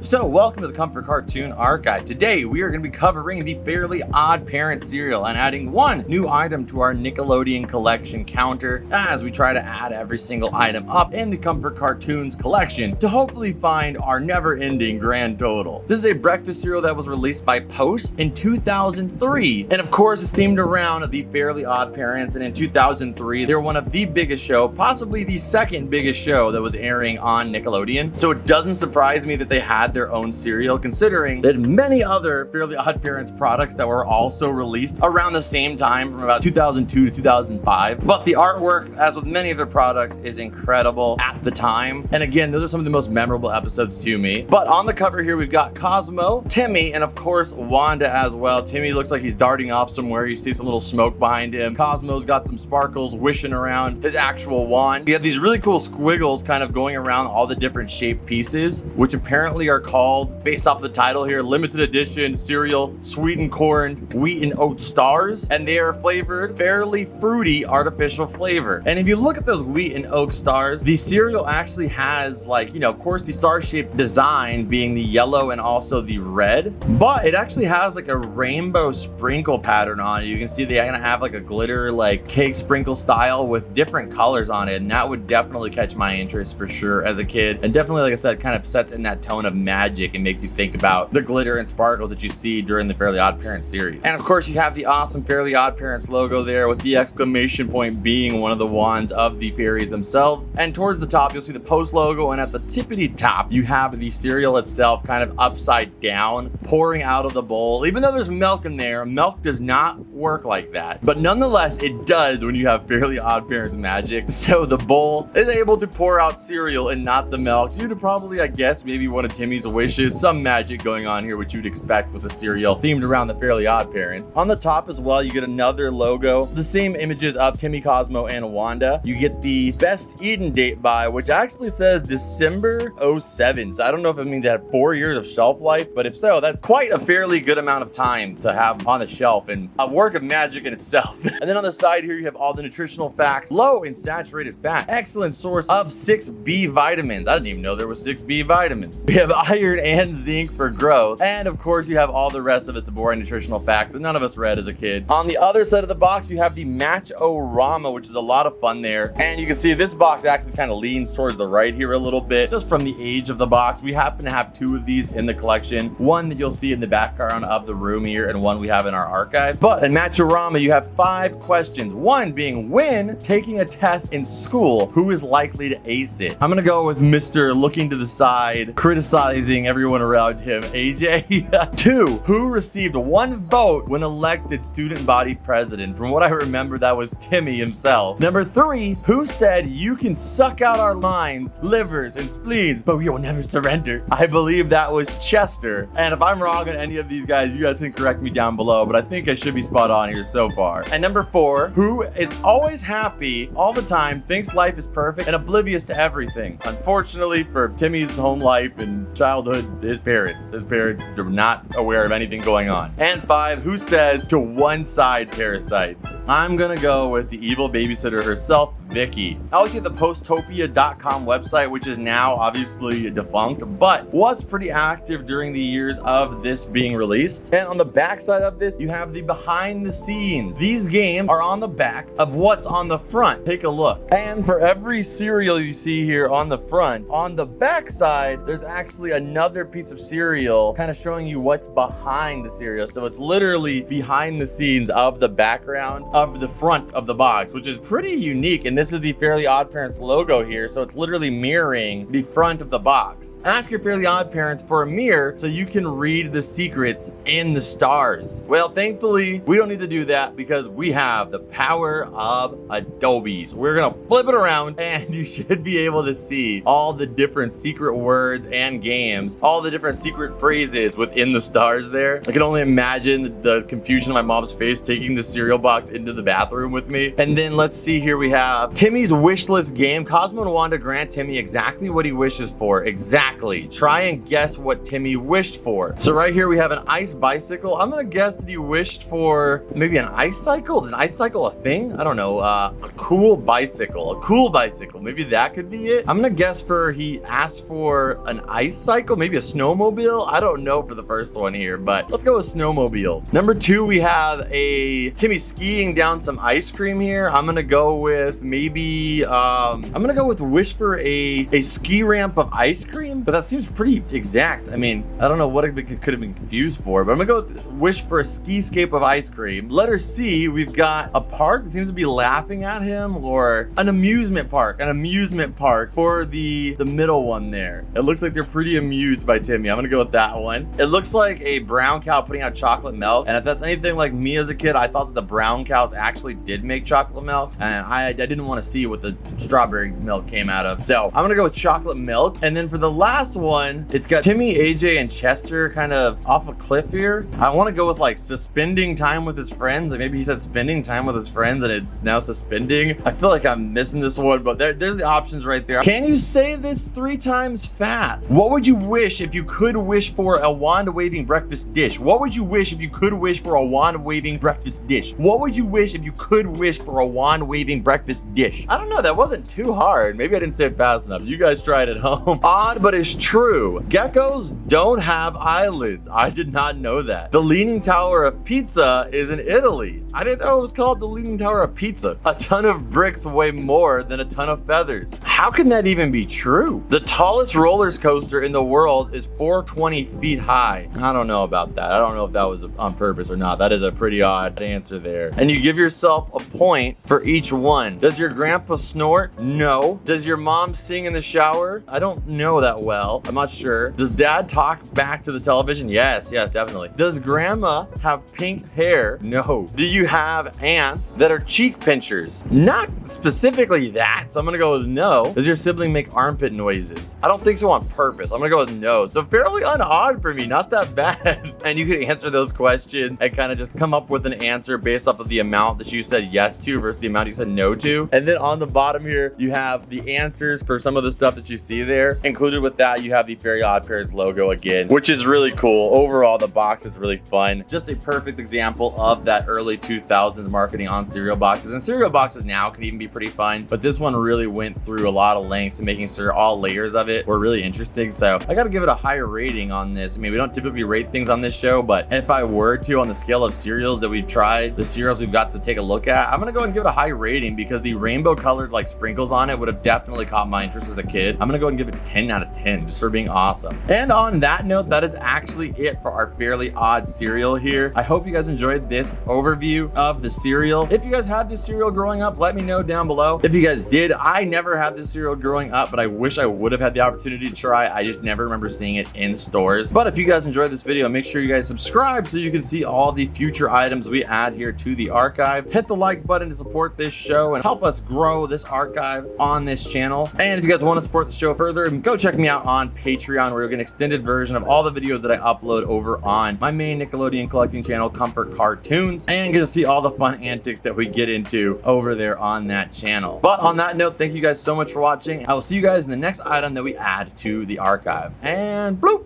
So welcome to the Comfort Cartoon Archive. Today we are going to be covering the Fairly Oddparents cereal and adding one new item to our Nickelodeon collection counter as we try to add every single item up in the Comfort Cartoons collection to hopefully find our never-ending grand total. This is a breakfast cereal that was released by Post in 2003 and of course is themed around the Fairly Oddparents, and in 2003 they were one of the biggest show, possibly the second biggest show that was airing on Nickelodeon. So it doesn't surprise me that they had their own cereal, considering that many other Fairly Oddparents products that were also released around the same time from about 2002 to 2005. But the artwork, as with many of their products, is incredible at the time. And again, those are some of the most memorable episodes to me. But on the cover here, we've got Cosmo, Timmy, and of course, Wanda as well. Timmy looks like he's darting off somewhere. You see some little smoke behind him. Cosmo's got some sparkles wishing around his actual wand. You have these really cool squiggles kind of going around all the different shaped pieces, which apparently are called, based off the title here, limited edition cereal sweetened corn wheat and oat stars, and they are flavored fairly fruity artificial flavor. And if you look at those wheat and oat stars, the cereal actually has, like, you know, of course the star-shaped design being the yellow and also the red, but it actually has like a rainbow sprinkle pattern on it. You can see they're gonna have like a glitter like cake sprinkle style with different colors on it, and that would definitely catch my interest for sure as a kid, and definitely, like I said, kind of sets in that tone of magic and makes you think about the glitter and sparkles that you see during the Fairly Oddparents series. And of course you have the awesome Fairly Oddparents logo there, with the exclamation point being one of the wands of the fairies themselves. And towards the top you'll see the Post logo, and at the tippity top you have the cereal itself kind of upside down pouring out of the bowl. Even though there's milk in there, milk does not work like that, but nonetheless it does when you have Fairly Oddparents magic. So the bowl is able to pour out cereal and not the milk, due to probably, I guess, maybe one of Timmy's wishes, some magic going on here, which you'd expect with a cereal themed around the Fairly Oddparents. On the top as well, you get another logo, the same images of Timmy, Cosmo, and Wanda. You get the best eaten date by, which actually says December 07. So I don't know if it means it had 4 years of shelf life, but if so, that's quite a fairly good amount of time to have on the shelf, and a work of magic in itself. And then on the side here, you have all the nutritional facts. Low in saturated fat, excellent source of 6 B vitamins. I didn't even know there was 6 B vitamins. We have iron and zinc for growth, and of course you have all the rest of its boring nutritional facts that none of us read as a kid. On the other side of the box you have the Matchorama, which is a lot of fun there, and you can see this box actually kind of leans towards the right here a little bit, just from the age of the box. We happen to have 2 of these in the collection, one that you'll see in the background of the room here, and one we have in our archives. But in Matchorama you have 5 questions, one being, when taking a test in school, who is likely to ace it? I'm gonna go with Mr. looking to the side, criticizing everyone around him, AJ. 2, who received 1 vote when elected student body president? From what I remember, that was Timmy himself. Number 3, who said you can suck out our minds, livers, and spleens, but we will never surrender? I believe that was Chester. And if I'm wrong on any of these guys, you guys can correct me down below, but I think I should be spot on here so far. And number 4, who is always happy all the time, thinks life is perfect, and oblivious to everything? Unfortunately for Timmy's home life and childhood, his parents are not aware of anything going on. And 5, who says to one-side parasites? I'm gonna go with the evil babysitter herself, Vicky. I always see the postopia.com website, which is now obviously defunct, but was pretty active during the years of this being released. And on the back side of this, you have the behind the scenes. These games are on the back of what's on the front. Take a look. And for every cereal you see here on the front, on the back side, there's actually another piece of cereal kind of showing you what's behind the cereal. So it's literally behind the scenes of the background of the front of the box, which is pretty unique. And this is the Fairly Oddparents logo here, so it's literally mirroring the front of the box. Ask your Fairly Oddparents for a mirror so you can read the secrets in the stars. Well, thankfully, we don't need to do that because we have the power of Adobe's. We're gonna flip it around and you should be able to see all the different secret words and games, all the different secret phrases within the stars there. I can only imagine the confusion on my mom's face taking the cereal box into the bathroom with me. And then let's see here, we have Timmy's Wishlist game. Cosmo and Wanda grant Timmy exactly what he wishes for. Exactly. Try and guess what Timmy wished for. So right here we have an ice bicycle. I'm gonna guess that he wished for maybe an ice cycle. Is an ice cycle a thing? I don't know. A cool bicycle. A cool bicycle. Maybe that could be it. I'm gonna guess for he asked for an ice motorcycle, maybe a snowmobile. I don't know for the first one here, but let's go with snowmobile. Number 2, we have a Timmy skiing down some ice cream here. I'm gonna go with maybe I'm gonna go with wish for a ski ramp of ice cream, but that seems pretty exact. I mean, I don't know what it could have been confused for, but I'm gonna go with wish for a skiscape of ice cream. Letter C, we've got a park that seems to be laughing at him, or an amusement park for the middle one there. It looks like they're pretty amused by Timmy. I'm gonna go with that one. It looks like a brown cow putting out chocolate milk, and if that's anything like me as a kid, I thought that the brown cows actually did make chocolate milk, and I didn't want to see what the strawberry milk came out of. So I'm gonna go with chocolate milk. And then for the last one, it's got Timmy, AJ, and Chester kind of off a cliff here. I want to go with like suspending time with his friends. Like maybe he said spending time with his friends and it's now suspending. I feel like I'm missing this one, but there's the options right there. Can you say this 3 times fast? What would you wish if you could wish for a wand-waving breakfast dish? What would you wish if you could wish for a wand-waving breakfast dish? What would you wish if you could wish for a wand-waving breakfast dish? I don't know, that wasn't too hard. Maybe I didn't say it fast enough. You guys try it at home. Odd, but it's true. Geckos don't have eyelids. I did not know that. The Leaning Tower of Pizza is in Italy. I didn't know it was called the Leaning Tower of Pizza. A ton of bricks weigh more than a ton of feathers. How can that even be true? The tallest roller coaster in the world is 420 feet high. I don't know about that. I don't know if that was on purpose or not. That is a pretty odd answer there. And you give yourself a point for each one. Does your grandpa snort? No. Does your mom sing in the shower? I don't know that well. I'm not sure. Does dad talk back to the television? Yes, definitely. Does grandma have pink hair? No. Do you have ants that are cheek pinchers? Not specifically that, so I'm gonna go with no. Does your sibling make armpit noises? I don't think so on purpose. I'm gonna go with no. So fairly odd for me, not that bad. And you can answer those questions and kind of just come up with an answer based off of the amount that you said yes to versus the amount you said no to. And then on the bottom here, you have the answers for some of the stuff that you see there. Included with that, you have the Very Oddparents logo again, which is really cool. Overall, the box is really fun. Just a perfect example of that early 2000s marketing on cereal boxes. And cereal boxes now can even be pretty fun, but this one really went through a lot of lengths to making sure all layers of it were really interesting. So I gotta give it a higher rating on this. I mean, we don't typically rate things on this show, but if I were to, on the scale of cereals that we've tried, the cereals we've got to take a look at, I'm gonna go and give it a high rating because the rainbow colored like sprinkles on it would have definitely caught my interest as a kid. I'm gonna go and give it 10 out of 10 just for being awesome. And on that note, that is actually it for our Fairly Odd cereal here. I hope you guys enjoyed this overview of the cereal. If you guys had this cereal growing up, let me know down below. If you guys did, I never had this cereal growing up, but I wish I would have had the opportunity to try. I just never remember seeing it in stores. But if you guys enjoyed this video, make sure you guys subscribe so you can see all the future items we add here to the archive. Hit the like button to support this show and help us grow this archive on this channel. And if you guys want to support the show further, go check me out on Patreon, where you'll get an extended version of all the videos that I upload over on my main Nickelodeon collecting channel, Comfort Cartoons, and get to see all the fun antics that we get into over there on that channel. But on that note, thank you guys so much for watching. I will see you guys in the next item that we add to the archive. And bloop!